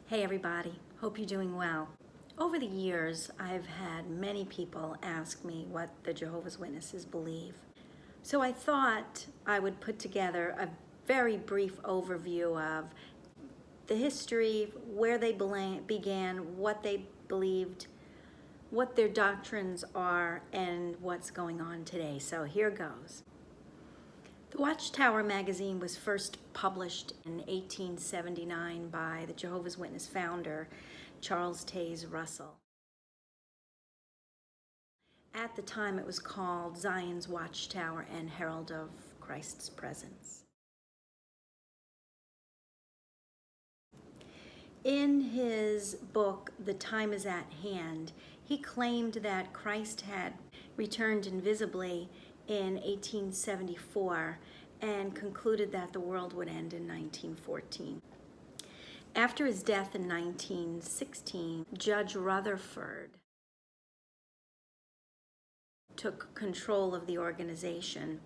Hey everybody, hope you're doing well. Over the years, I've had many people ask me what the Jehovah's Witnesses believe. So I thought I would put together a very brief overview of the history, where they began, what they believed, what their doctrines are, and what's going on today. So here goes. The Watchtower magazine was first published in 1879 by the Jehovah's Witness founder, Charles Taze Russell. At the time, it was called Zion's Watchtower and Herald of Christ's Presence. In his book, The Time is at Hand, he claimed that Christ had returned invisibly in 1874 and concluded that the world would end in 1914. After his death in 1916, Judge Rutherford took control of the organization,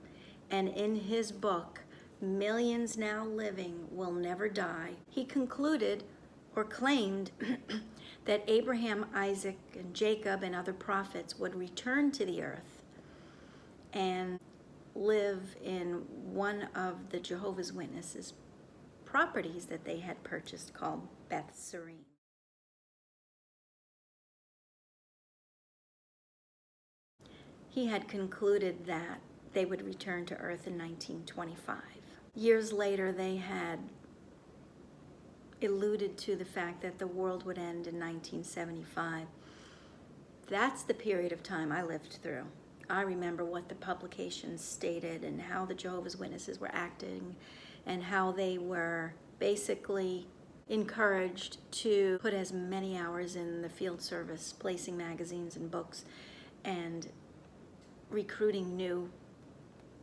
and in his book, Millions Now Living Will Never Die, he concluded or claimed that Abraham, Isaac, and Jacob and other prophets would return to the earth and live in one of the Jehovah's Witnesses properties that they had purchased called Beth Serene. He had concluded that they would return to earth in 1925. Years later, they had alluded to the fact that the world would end in 1975. That's the period of time I lived through. I remember what the publications stated and how the Jehovah's Witnesses were acting and how they were basically encouraged to put as many hours in the field service, placing magazines and books and recruiting new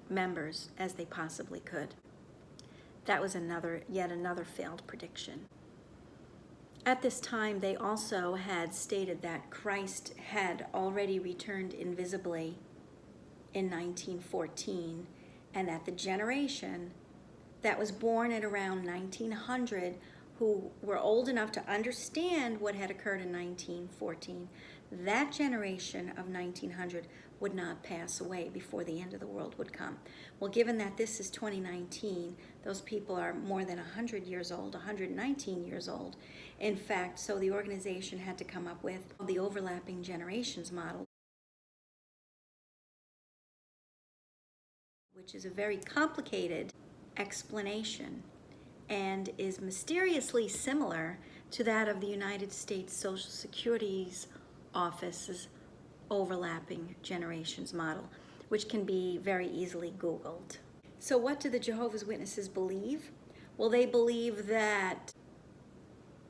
members as they possibly could. That was yet another failed prediction. At this time, they also had stated that Christ had already returned invisibly in 1914, and that the generation that was born at around 1900, who were old enough to understand what had occurred in 1914, that generation of 1900 would not pass away before the end of the world would come. Well, given that this is 2019, those people are more than 100 years old, 119 years old. In fact, so the organization had to come up with the overlapping generations model, which is a very complicated explanation and is mysteriously similar to that of the United States Social Security's office's overlapping generations model, which can be very easily Googled. So what do the Jehovah's Witnesses believe? Well, they believe that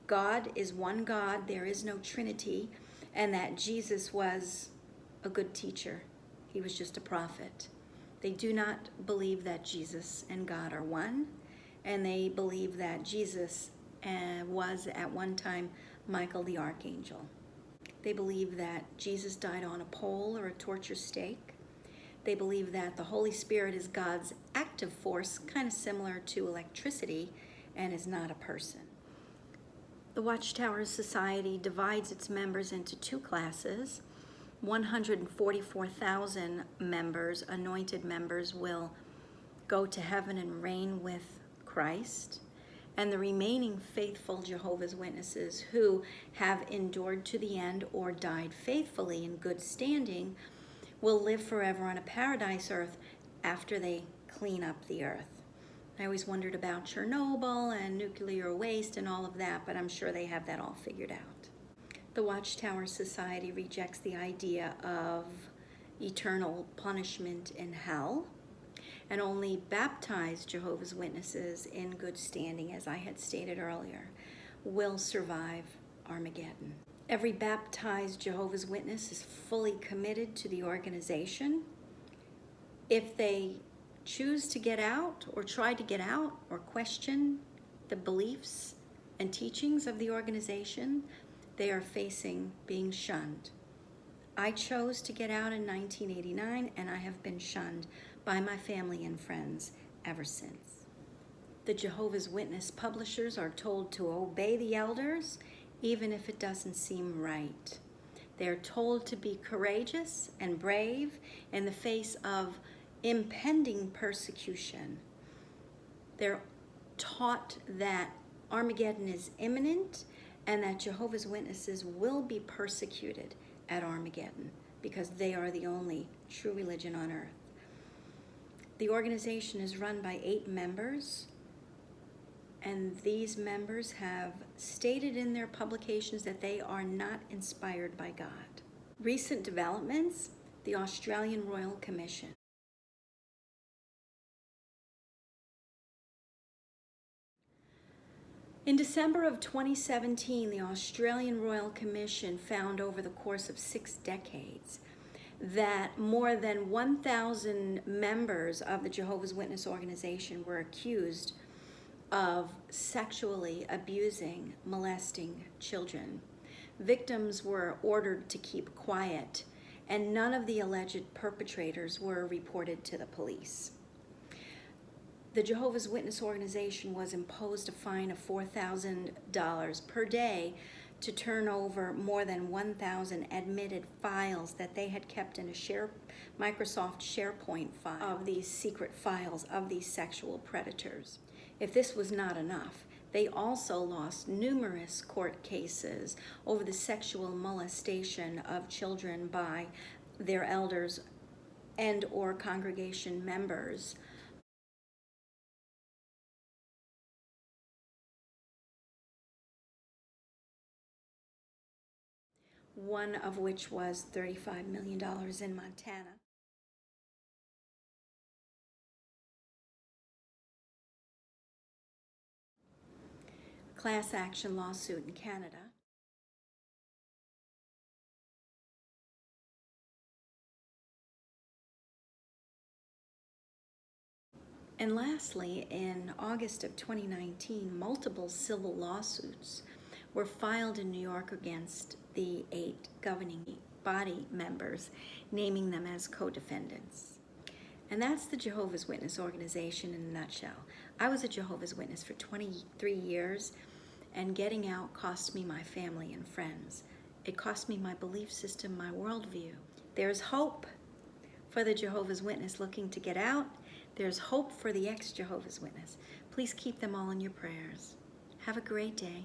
God is one God, there is no Trinity, and that Jesus was a good teacher. He was just a prophet. They do not believe that Jesus and God are one, and they believe that Jesus was at one time Michael the Archangel. They believe that Jesus died on a pole or a torture stake. They believe that the Holy Spirit is God's active force, kind of similar to electricity, and is not a person. The Watchtower Society divides its members into two classes. 144,000 members, anointed members, will go to heaven and reign with Christ. And the remaining faithful Jehovah's Witnesses who have endured to the end or died faithfully in good standing will live forever on a paradise earth after they clean up the earth. I always wondered about Chernobyl and nuclear waste and all of that, but I'm sure they have that all figured out. The Watchtower Society rejects the idea of eternal punishment in hell, and only baptized Jehovah's Witnesses in good standing, as I had stated earlier, will survive Armageddon. Every baptized Jehovah's Witness is fully committed to the organization. If they choose to get out or try to get out or question the beliefs and teachings of the organization, they are facing being shunned. I chose to get out in 1989, and I have been shunned by my family and friends ever since. The Jehovah's Witness publishers are told to obey the elders, even if it doesn't seem right. They're told to be courageous and brave in the face of impending persecution. They're taught that Armageddon is imminent and that Jehovah's Witnesses will be persecuted at Armageddon because they are the only true religion on earth. The organization is run by 8 members, and these members have stated in their publications that they are not inspired by God. Recent developments: the Australian Royal Commission. In December of 2017, the Australian Royal Commission found over the course of 6 decades that more than 1,000 members of the Jehovah's Witness organization were accused of sexually abusing, molesting children. Victims were ordered to keep quiet, and none of the alleged perpetrators were reported to the police. The Jehovah's Witness organization was imposed a fine of $4,000 per day to turn over more than 1,000 admitted files that they had kept in a Microsoft SharePoint file of these secret files of these sexual predators. If this was not enough, they also lost numerous court cases over the sexual molestation of children by their elders and or congregation members. One of which was $35 million in Montana. Class action lawsuit in Canada. And lastly, in August of 2019, multiple civil lawsuits were filed in New York against the 8 governing body members, naming them as co-defendants. And that's the Jehovah's Witness organization in a nutshell. I was a Jehovah's Witness for 23 years, and getting out cost me my family and friends. It cost me my belief system, my worldview. There's hope for the Jehovah's Witness looking to get out. There's hope for the ex-Jehovah's Witness. Please keep them all in your prayers. Have a great day.